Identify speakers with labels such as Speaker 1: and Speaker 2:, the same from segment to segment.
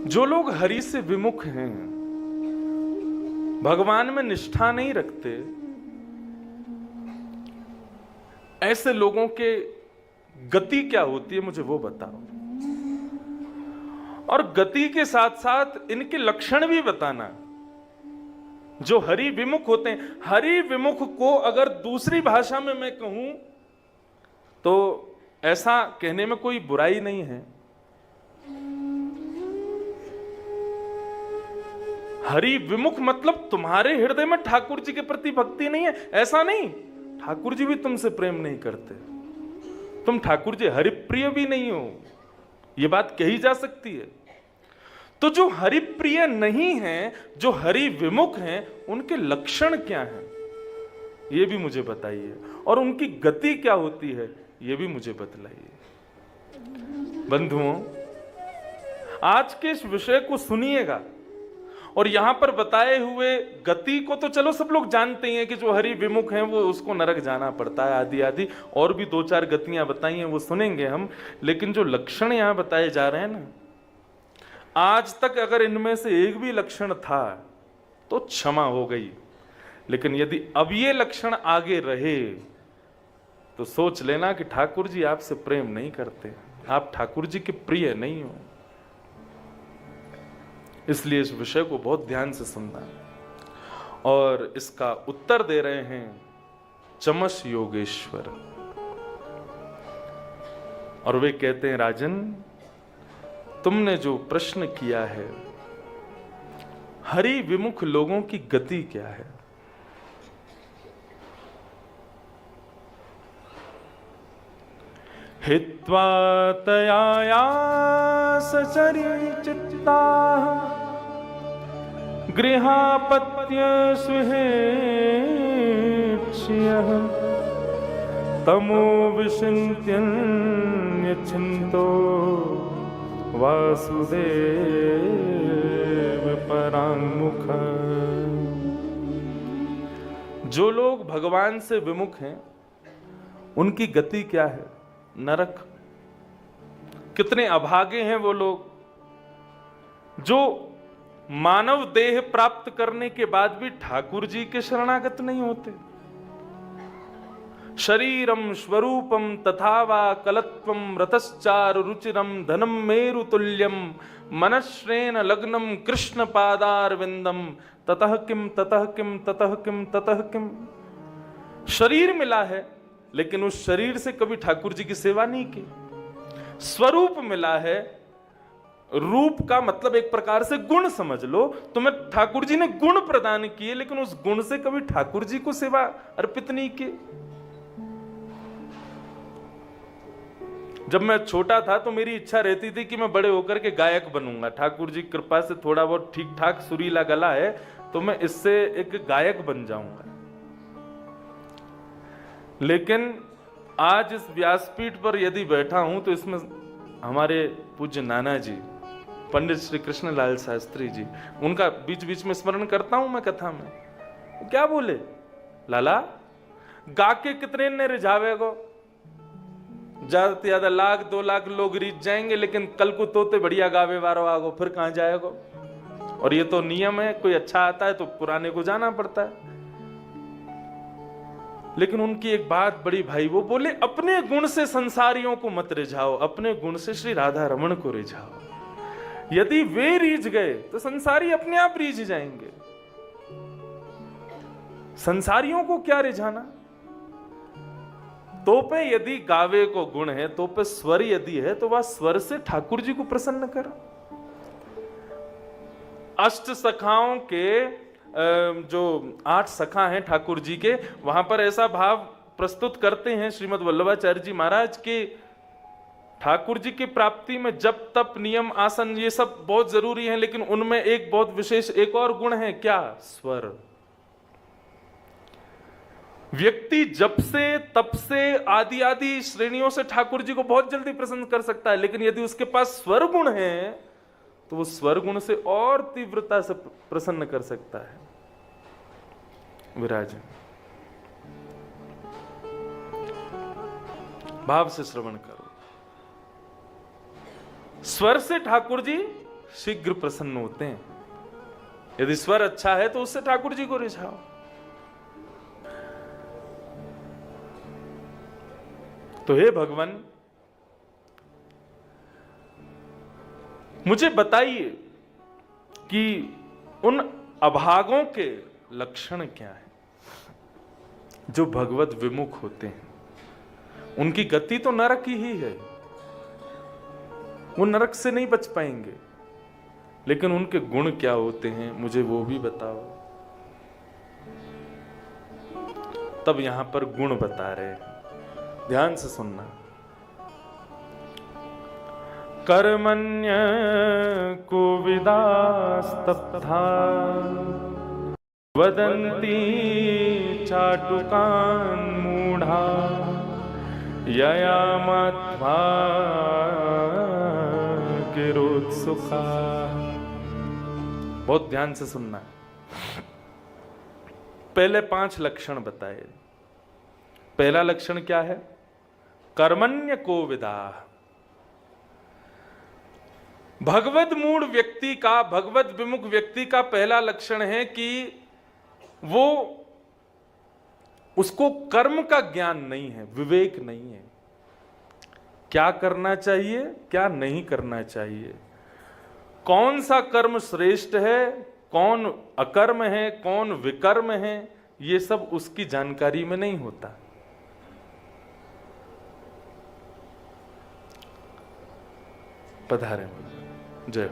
Speaker 1: जो लोग हरि से विमुख हैं, भगवान में निष्ठा नहीं रखते, ऐसे लोगों के गति क्या होती है मुझे वो बताओ, और गति के साथ साथ इनके लक्षण भी बताना। जो हरि विमुख होते हैं, हरि विमुख को अगर दूसरी भाषा में मैं कहूं तो ऐसा कहने में कोई बुराई नहीं है। हरि विमुख मतलब तुम्हारे हृदय में ठाकुर जी के प्रति भक्ति नहीं है, ऐसा नहीं। ठाकुर जी भी तुमसे प्रेम नहीं करते, तुम ठाकुर जी हरिप्रिय भी नहीं हो, यह बात कही जा सकती है। तो जो हरिप्रिय नहीं है, जो हरि विमुख हैं, उनके लक्षण क्या हैं यह भी मुझे बताइए, और उनकी गति क्या होती है यह भी मुझे बतलाइए। बंधुओं, आज के इस विषय को सुनिएगा, और यहां पर बताए हुए गति को तो चलो सब लोग जानते हैं कि जो हरि विमुख हैं वो उसको नरक जाना पड़ता है, आदि आदि, और भी दो चार गतियां बताई हैं वो सुनेंगे हम। लेकिन जो लक्षण यहां बताए जा रहे हैं ना, आज तक अगर इनमें से एक भी लक्षण था तो क्षमा हो गई, लेकिन यदि अब ये लक्षण आगे रहे तो सोच लेना कि ठाकुर जी आपसे प्रेम नहीं करते, आप ठाकुर जी के प्रिय नहीं हो। इसलिए इस विषय को बहुत ध्यान से सुनना। और इसका उत्तर दे रहे हैं चमस योगेश्वर, और वे कहते हैं, राजन तुमने जो प्रश्न किया है, हरि विमुख लोगों की गति क्या है? हित्वा तया सचरिचित्ता गृहापत्य सुहेक्ष्यः तमो विचिन्त्य वासुदेव परांगमुख। जो लोग भगवान से विमुख हैं उनकी गति क्या है? नरक। कितने अभागे हैं वो लोग जो मानव देह प्राप्त करने के बाद भी ठाकुर जी के शरणागत नहीं होते। शरीरम स्वरूपम तथा वा कलत्वम रतश्चारु रुचिरम धनम मेरु तुल्यम मनश्रेण लग्नम कृष्ण पादारविंदम ततः किम ततः किम ततः किम ततः किम। शरीर मिला है लेकिन उस शरीर से कभी ठाकुर जी की सेवा नहीं की। स्वरूप मिला है, रूप का मतलब एक प्रकार से गुण समझ लो, तुम्हें ठाकुर जी ने गुण प्रदान किए लेकिन उस गुण से कभी ठाकुर जी को सेवा अर्पित नहीं की। जब मैं छोटा था तो मेरी इच्छा रहती थी कि मैं बड़े होकर के गायक बनूंगा। ठाकुर जी कृपा से थोड़ा बहुत ठीक ठाक सुरीला गला है तो मैं इससे एक गायक बन जाऊंगा। लेकिन आज इस व्यासपीठ पर यदि बैठा हूं तो इसमें हमारे पूज्य नाना जी पंडित श्री कृष्णलाल शास्त्री जी, उनका बीच बीच में स्मरण करता हूं मैं कथा में। वो क्या बोले, लाला गा के कितने ने रिझावेगो, ज्यादा से ज्यादा 1,00,000 2 लाख लोग रिझ जाएंगे, लेकिन कल को तोते बढ़िया गावे वारो आगो, फिर कहां जाएगो। और ये तो नियम है, कोई अच्छा आता है तो पुराने को जाना पड़ता है। लेकिन उनकी एक बात बड़ी भाई, वो बोले अपने गुण से संसारियों को मत रिझाओ, अपने गुण से श्री राधा रमण को रिझाओ। यदि वे रीझ गए तो संसारी अपने आप रीझ जाएंगे। संसारियों को क्या रिझाना। तो पे यदि गावे को गुण है, तो पे स्वर यदि है तो वह स्वर से ठाकुर जी को प्रसन्न करो। अष्ट सखाओं के जो 8 सखा हैं ठाकुर जी के, वहां पर ऐसा भाव प्रस्तुत करते हैं श्रीमद् वल्लभाचार्य जी महाराज के, ठाकुर जी की प्राप्ति में जप तप नियम आसन ये सब बहुत जरूरी है, लेकिन उनमें एक बहुत विशेष एक और गुण है, क्या? स्वर। व्यक्ति जप से तप से आदि आदि श्रेणियों से ठाकुर जी को बहुत जल्दी प्रसन्न कर सकता है, लेकिन यदि उसके पास स्वर गुण है तो वो स्वर गुण से और तीव्रता से प्रसन्न कर सकता है। विराज भाव से श्रवण करो। स्वर से ठाकुर जी शीघ्र प्रसन्न होते हैं। यदि स्वर अच्छा है तो उससे ठाकुर जी को रिझाओ। तो हे भगवान, मुझे बताइए कि उन अभागों के लक्षण क्या है जो भगवत विमुख होते हैं। उनकी गति तो नरक ही है, वो नरक से नहीं बच पाएंगे, लेकिन उनके गुण क्या होते हैं मुझे वो भी बताओ। तब यहां पर गुण बता रहे हैं, ध्यान से सुनना। कर्मण्य कोविदास्तब्धा वदन्ति चाटुकान् मूढ़ा यया मत्वा गिरोत्सुका। बहुत ध्यान से सुनना। पहले 5 लक्षण बताए। पहला लक्षण क्या है? कर्मण्य कोविदा। भगवत मूढ़ व्यक्ति का, भगवत विमुख व्यक्ति का पहला लक्षण है कि वो, उसको कर्म का ज्ञान नहीं है, विवेक नहीं है। क्या करना चाहिए, क्या नहीं करना चाहिए, कौन सा कर्म श्रेष्ठ है, कौन अकर्म है, कौन विकर्म है, ये सब उसकी जानकारी में नहीं होता। पधारे जय हो।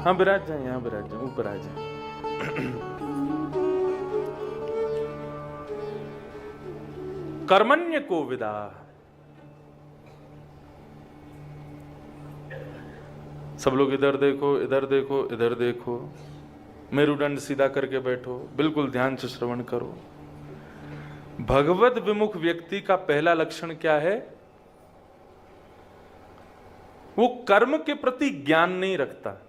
Speaker 1: हाँ विराज जाए, यहां विराज जाए, ऊपर आ जाए। कर्मण्य को विदा। सब लोग इधर देखो, इधर देखो, इधर देखो, मेरुदंड सीधा करके बैठो, बिल्कुल ध्यान से श्रवण करो। भगवत विमुख व्यक्ति का पहला लक्षण क्या है? वो कर्म के प्रति ज्ञान नहीं रखता।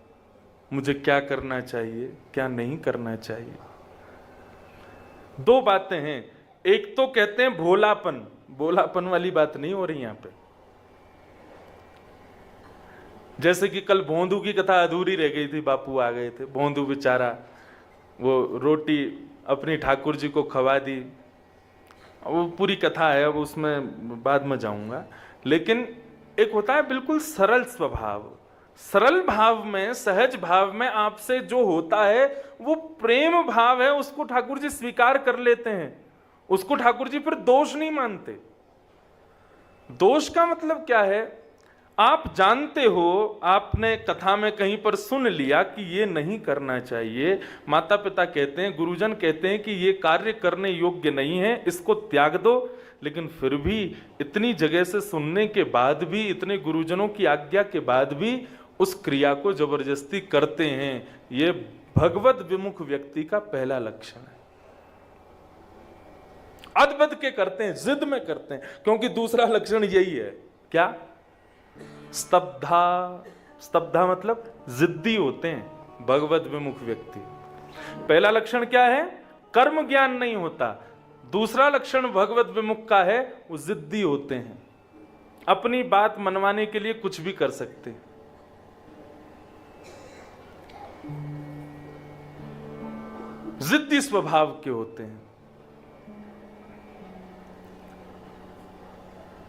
Speaker 1: मुझे क्या करना चाहिए, क्या नहीं करना चाहिए। 2 बातें हैं। एक तो कहते हैं भोलापन, भोलापन वाली बात नहीं हो रही यहां पे। जैसे कि कल भोंदू की कथा अधूरी रह गई थी, बापू आ गए थे, भोंदू बेचारा वो रोटी अपनी ठाकुर जी को खवा दी। वो पूरी कथा है, अब उसमें बाद में जाऊंगा। लेकिन एक होता है बिल्कुल सरल स्वभाव, सरल भाव में, सहज भाव में आपसे जो होता है वो प्रेम भाव है, उसको ठाकुर जी स्वीकार कर लेते हैं। उसको ठाकुर जी फिर दोष नहीं मानते। दोष का मतलब क्या है? आप जानते हो, आपने कथा में कहीं पर सुन लिया कि ये नहीं करना चाहिए, माता पिता कहते हैं, गुरुजन कहते हैं कि ये कार्य करने योग्य नहीं है, इसको त्याग दो, लेकिन फिर भी इतनी जगह से सुनने के बाद भी, इतने गुरुजनों की आज्ञा के बाद भी उस क्रिया को जबरदस्ती करते हैं। ये भगवत विमुख व्यक्ति का पहला लक्षण है। अदबद के करते हैं, जिद में करते हैं, क्योंकि दूसरा लक्षण यही है। क्या? स्तब्धा। स्तब्धा मतलब जिद्दी होते हैं भगवत विमुख व्यक्ति। पहला लक्षण क्या है? कर्म ज्ञान नहीं होता। दूसरा लक्षण भगवत विमुख का है, वो जिद्दी होते हैं, अपनी बात मनवाने के लिए कुछ भी कर सकते हैं। जिद्दी स्वभाव के होते हैं।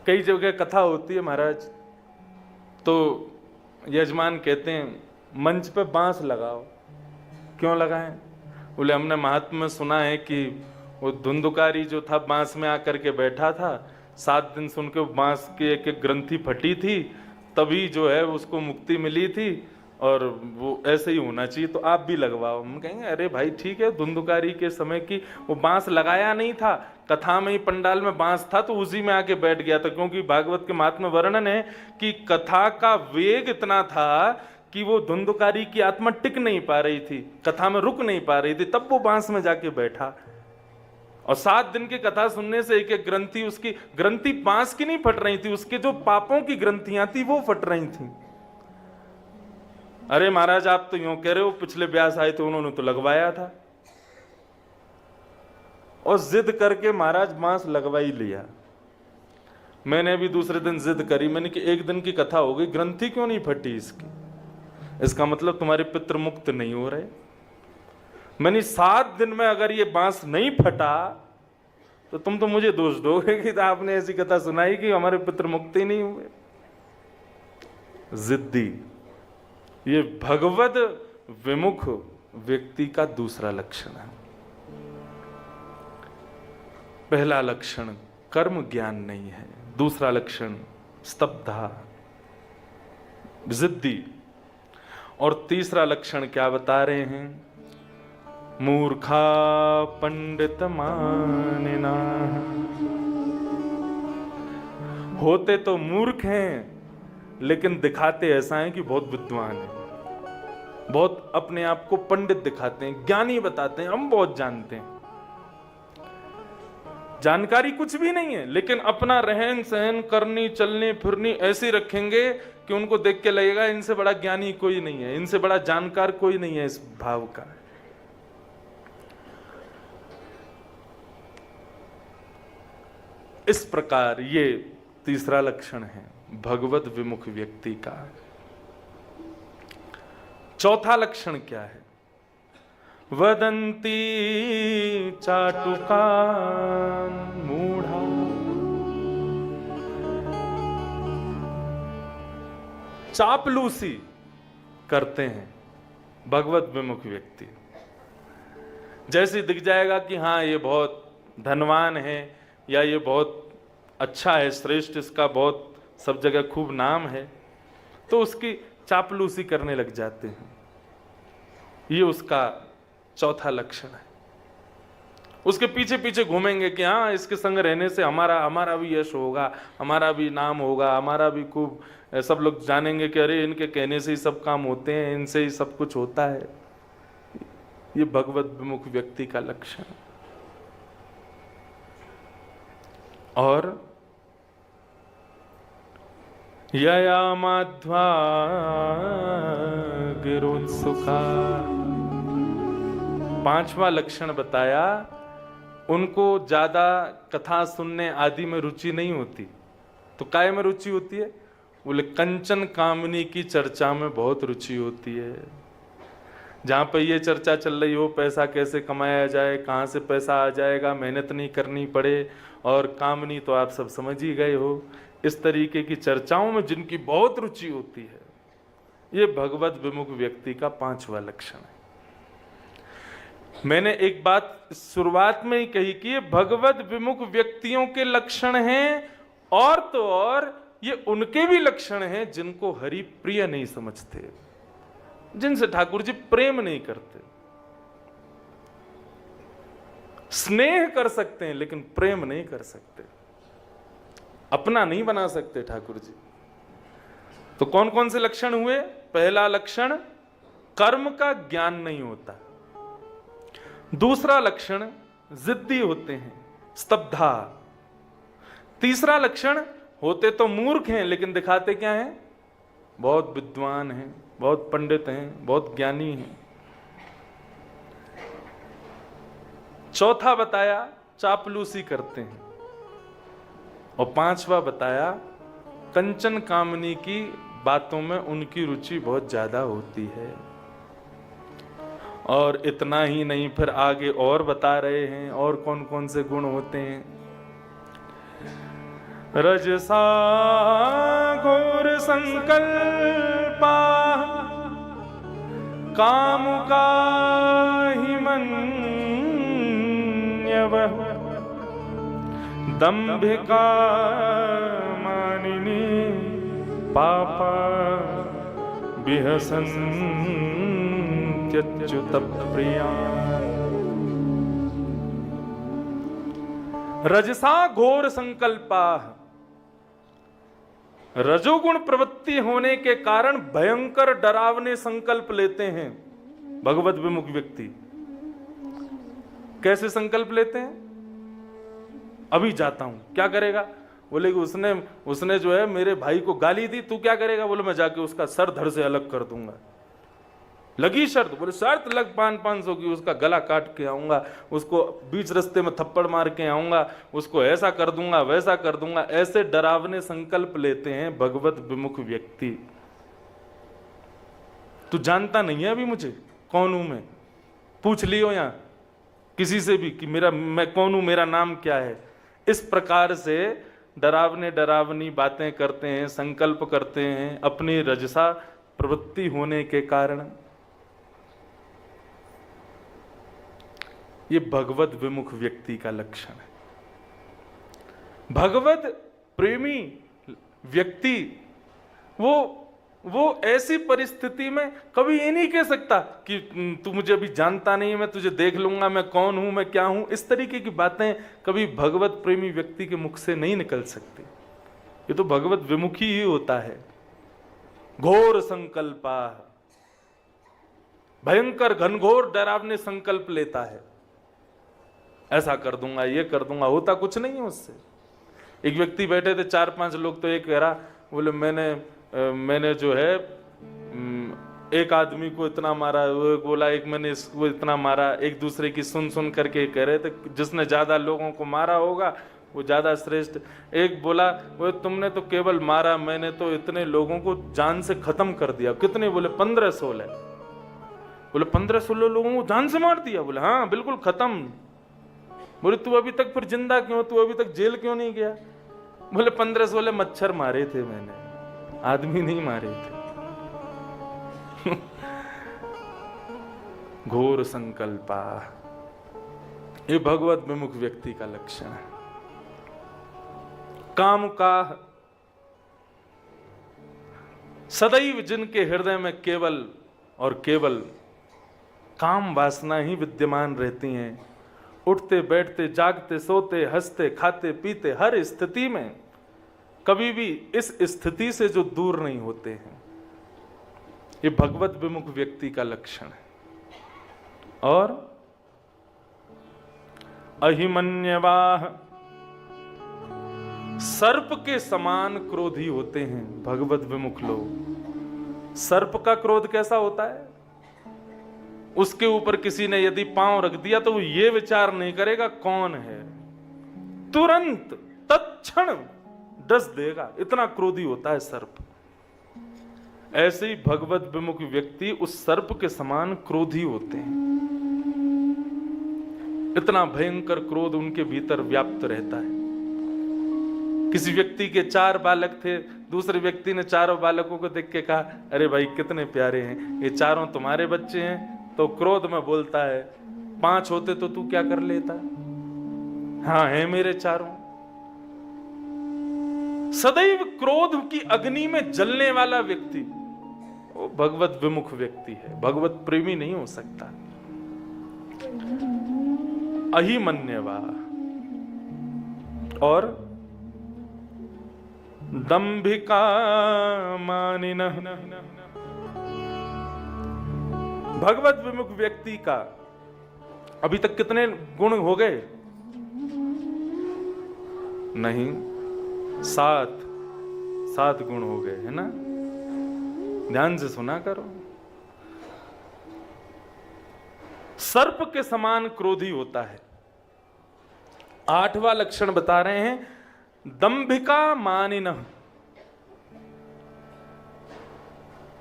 Speaker 1: कई जगह कथा होती है महाराज, तो यजमान कहते हैं मंच पे बांस लगाओ। क्यों लगाएं? बोले हमने महात्मा में सुना है कि वो धुंधुकारी जो था बांस में आकर के बैठा था, 7 दिन सुन के बांस की एक एक ग्रंथि फटी थी, तभी जो है उसको मुक्ति मिली थी, और वो ऐसे ही होना चाहिए, तो आप भी लगवाओ। हम कहेंगे अरे भाई ठीक है, धुंधुकारी के समय की वो बांस लगाया नहीं था, कथा में ही पंडाल में बांस था तो उसी में आके बैठ गया था, क्योंकि भागवत के महात्म्य वर्णन है कि कथा का वेग इतना था कि वो धुंधुकारी की आत्मा टिक नहीं पा रही थी, कथा में रुक नहीं पा रही थी, तब वो बांस में जाके बैठा। और 7 दिन की कथा सुनने से एक एक ग्रंथि, उसकी ग्रंथि बांस की नहीं फट रही थी, उसके जो पापों की ग्रंथियां थी वो फट रही थी। अरे महाराज आप तो यूं कह रहे हो, पिछले व्यास आए थे उन्होंने तो लगवाया था, और जिद करके महाराज बांस लगवा ही लिया। मैंने अभी दूसरे दिन जिद करी, मैंने कि एक दिन की कथा हो गई, ग्रंथि क्यों नहीं फटी इसकी? इसका मतलब तुम्हारे पितृ मुक्त नहीं हो रहे। मैंने 7 दिन में अगर ये बांस नहीं फटा तो तुम तो मुझे दोष दोगे कि आपने ऐसी कथा सुनाई कि हमारे पितृ मुक्त ही नहीं हुए। जिद्दी, ये भगवद विमुख व्यक्ति का दूसरा लक्षण है। पहला लक्षण कर्म ज्ञान नहीं है, दूसरा लक्षण स्तब्धा, जिद्दी, और तीसरा लक्षण क्या बता रहे हैं? मूर्खा पंडित मानिना। होते तो मूर्ख हैं लेकिन दिखाते ऐसा है कि बहुत विद्वान है, बहुत अपने आप को पंडित दिखाते हैं, ज्ञानी बताते हैं, हम बहुत जानते हैं। जानकारी कुछ भी नहीं है लेकिन अपना रहन सहन, करनी चलनी फिरनी ऐसी रखेंगे कि उनको देख के लगेगा इनसे बड़ा ज्ञानी कोई नहीं है, इनसे बड़ा जानकार कोई नहीं है। इस भाव का इस प्रकार ये तीसरा लक्षण है भगवत विमुख व्यक्ति का। चौथा लक्षण क्या है? वदंती चाटुकान मूढ़ा। चापलूसी करते हैं भगवत विमुख व्यक्ति। जैसे दिख जाएगा कि हाँ ये बहुत धनवान है या ये बहुत अच्छा है, श्रेष्ठ, इसका बहुत सब जगह खूब नाम है, तो उसकी चापलूसी करने लग जाते हैं। ये उसका चौथा लक्षण है। उसके पीछे पीछे घूमेंगे कि हाँ इसके संग रहने से हमारा भी यश होगा, हमारा भी नाम होगा, हमारा भी खूब, सब लोग जानेंगे कि अरे इनके कहने से ही सब काम होते हैं, इनसे ही सब कुछ होता है। ये भगवत विमुख व्यक्ति का लक्षण। और यया माध्वा गिरोत्सुका, पांचवा लक्षण बताया, उनको ज्यादा कथा सुनने आदि में रुचि नहीं होती। तो काय में रुचि होती है? बोले कंचन कामनी की चर्चा में बहुत रुचि होती है। जहां पर ये चर्चा चल रही हो पैसा कैसे कमाया जाए, कहां से पैसा आ जाएगा, मेहनत नहीं करनी पड़े, और कामनी तो आप सब समझ ही गए हो, इस तरीके की चर्चाओं में जिनकी बहुत रुचि होती है, ये भगवत विमुख व्यक्ति का पांचवा लक्षण है। मैंने एक बात शुरुआत में ही कही कि ये भगवत विमुख व्यक्तियों के लक्षण हैं, और तो और ये उनके भी लक्षण हैं जिनको हरि प्रिय नहीं समझते, जिनसे ठाकुर जी प्रेम नहीं करते। स्नेह कर सकते हैं लेकिन प्रेम नहीं कर सकते, अपना नहीं बना सकते ठाकुर जी। तो कौन कौन से लक्षण हुए? पहला लक्षण कर्म का ज्ञान नहीं होता। दूसरा लक्षण जिद्दी होते हैं, स्तब्धा। तीसरा लक्षण होते तो मूर्ख हैं लेकिन दिखाते क्या हैं? बहुत विद्वान हैं, बहुत पंडित हैं, बहुत ज्ञानी हैं। चौथा बताया चापलूसी करते हैं, और पांचवा बताया कंचन कामनी की बातों में उनकी रुचि बहुत ज्यादा होती है। और इतना ही नहीं, फिर आगे और बता रहे हैं और कौन कौन से गुण होते हैं। रजसा घोर संकल्पा कामुका हिमन्यवः दंभिका मानिनी पापा विहसन्त्यच्युत प्रिया। रजसा घोर संकल्पा, रजोगुण प्रवृत्ति होने के कारण भयंकर डरावने संकल्प लेते हैं भगवत विमुख व्यक्ति। कैसे संकल्प लेते हैं? अभी जाता हूं, क्या करेगा? बोले कि उसने जो है मेरे भाई को गाली दी, तू क्या करेगा? बोले मैं जाके उसका सर धड़ से अलग कर दूंगा। लगी शर्त, बोले शर्त लग 500 की, उसका गला काट के आऊंगा, उसको बीच रास्ते में थप्पड़ मार के आऊंगा, उसको ऐसा कर दूंगा वैसा कर दूंगा। ऐसे डरावने संकल्प लेते हैं भगवत विमुख व्यक्ति। तू जानता नहीं है अभी मुझे कौन हूं मैं, पूछ लियो यहां किसी से भी कि मैं कौन हूं, मेरा नाम क्या है। इस प्रकार से डरावनी बातें करते हैं, संकल्प करते हैं अपनी रजसा प्रवृत्ति होने के कारण। ये भगवत विमुख व्यक्ति का लक्षण है। भगवत प्रेमी व्यक्ति वो ऐसी परिस्थिति में कभी ये नहीं कह सकता कि तू मुझे अभी जानता नहीं है, मैं तुझे देख लूंगा, मैं कौन हूं, मैं क्या हूं। इस तरीके की बातें कभी भगवत प्रेमी व्यक्ति के मुख से नहीं निकल सकती। ये तो भगवत विमुखी ही होता है। घोर संकल्पा, भयंकर घनघोर डरावने संकल्प लेता है, ऐसा कर दूंगा ये कर दूंगा, होता कुछ नहीं है उससे। एक व्यक्ति बैठे थे 4-5 लोग, तो एक कह रहा, बोले मैंने जो है एक आदमी को इतना मारा, वो बोला एक मैंने इसको इतना मारा। एक दूसरे की सुन करके कह रहे थे जिसने ज्यादा लोगों को मारा होगा वो ज्यादा श्रेष्ठ। एक बोला वो तुमने तो केवल मारा, मैंने तो इतने लोगों को जान से खत्म कर दिया। कितने? बोले 15-16। बोले 15-16 लोगों को जान से मार दिया? बोले हाँ बिल्कुल खत्म। बोले तू अभी तक फिर जिंदा क्यों, तू अभी तक जेल क्यों नहीं गया? बोले 15-16 मच्छर मारे थे मैंने, आदमी नहीं मारे थे। घोर संकल्पा, ये भगवत विमुख व्यक्ति का लक्षण है। काम का, सदैव जिनके हृदय में केवल और केवल काम वासना ही विद्यमान रहती हैं, उठते बैठते जागते सोते हंसते खाते पीते हर स्थिति में कभी भी इस स्थिति से जो दूर नहीं होते हैं, ये भगवत विमुख व्यक्ति का लक्षण है। और अहिमन्यवाह, सर्प के समान क्रोधी होते हैं भगवत विमुख लोग। सर्प का क्रोध कैसा होता है? उसके ऊपर किसी ने यदि पांव रख दिया तो वो ये विचार नहीं करेगा कौन है, तुरंत तत्क्षण डस देगा, इतना क्रोधी होता है सर्प। ऐसे ही भगवत विमुख व्यक्ति उस सर्प के समान क्रोधी होते हैं। इतना भयंकर क्रोध उनके भीतर व्याप्त रहता है। किसी व्यक्ति के 4 बालक थे, दूसरे व्यक्ति ने चारों बालकों को देख के कहा, अरे भाई कितने प्यारे हैं, ये चारों तुम्हारे बच्चे हैं। तो क्रोध में बोलता है, 5 होते तो तू क्या कर लेता? हाँ है मेरे चारों। सदैव क्रोध की अग्नि में जलने वाला व्यक्ति वो भगवत विमुख व्यक्ति है, भगवत प्रेमी नहीं हो सकता। अहिमन्यवा और दंभिका मानिनः, भगवत विमुख व्यक्ति का अभी तक कितने गुण हो गए? नहीं, 7 गुण हो गए, है ना? ध्यान से सुना करो। सर्प के समान क्रोधी होता है। 8वां लक्षण बता रहे हैं, दंभिका मानिनः,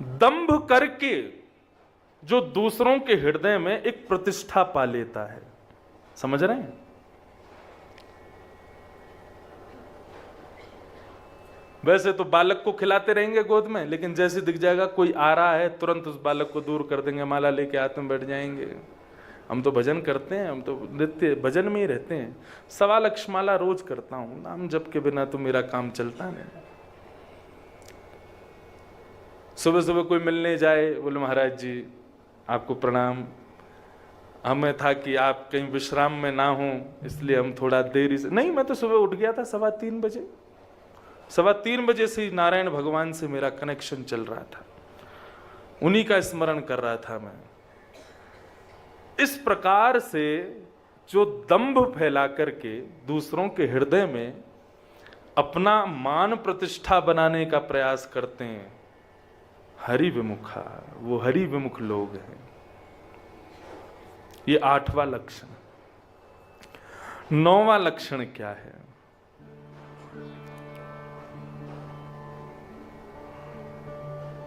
Speaker 1: दंभ करके जो दूसरों के हृदय में एक प्रतिष्ठा पा लेता है। समझ रहे हैं? वैसे तो बालक को खिलाते रहेंगे गोद में, लेकिन जैसे दिख जाएगा कोई आ रहा है तुरंत उस बालक को दूर कर देंगे, माला लेके हाथ में बैठ जाएंगे। हम तो भजन करते हैं, हम तो नित्य भजन में ही रहते हैं। 1.25 लाख माला रोज करता हूं, नाम जप के बिना तो मेरा काम चलता नहीं। सुबह सुबह कोई मिलने जाए, बोले महाराज जी आपको प्रणाम, हमें था कि आप कहीं विश्राम में ना हो इसलिए हम थोड़ा देरी से। नहीं, मैं तो सुबह उठ गया था 3:15 बजे, 3:15 बजे से नारायण भगवान से मेरा कनेक्शन चल रहा था, उन्हीं का स्मरण कर रहा था मैं। इस प्रकार से जो दंभ फैला करके दूसरों के हृदय में अपना मान प्रतिष्ठा बनाने का प्रयास करते हैं, हरि विमुखा, वो हरि विमुख लोग हैं। ये 8वां लक्षण। 9वां लक्षण क्या है?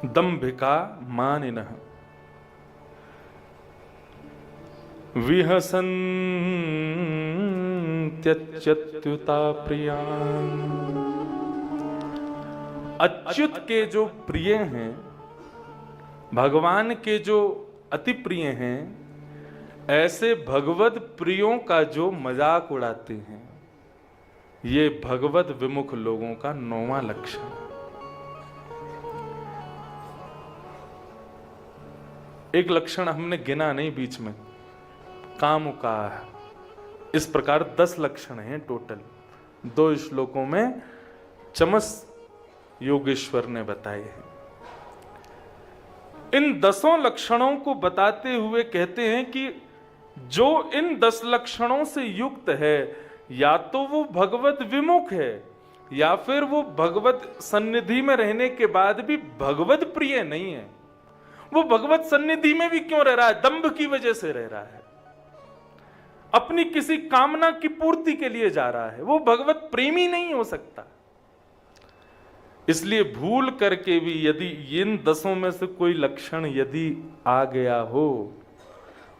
Speaker 1: दंभिका मानिनः विहसन्त्यच्युता प्रियान्। अच्युत के जो प्रिय हैं, भगवान के जो अति प्रिय हैं, ऐसे भगवत प्रियों का जो मजाक उड़ाते हैं, ये भगवत विमुख लोगों का 9वां लक्षण। एक लक्षण हमने गिना नहीं बीच में, काम का। इस प्रकार 10 लक्षण हैं टोटल, 2 श्लोकों में चमस योगेश्वर ने बताए हैं। इन 10 लक्षणों को बताते हुए कहते हैं कि जो इन 10 लक्षणों से युक्त है, या तो वो भगवत विमुख है, या फिर वो भगवत सन्निधि में रहने के बाद भी भगवत प्रिय नहीं है। वो भगवत सन्निधि में भी क्यों रह रहा है? दंभ की वजह से रह रहा है, अपनी किसी कामना की पूर्ति के लिए जा रहा है। वो भगवत प्रेमी नहीं हो सकता। इसलिए भूल करके भी यदि इन 10 में से कोई लक्षण यदि आ गया हो,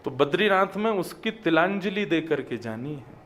Speaker 1: तो बद्रीनाथ में उसकी तिलांजलि दे करके जानी है।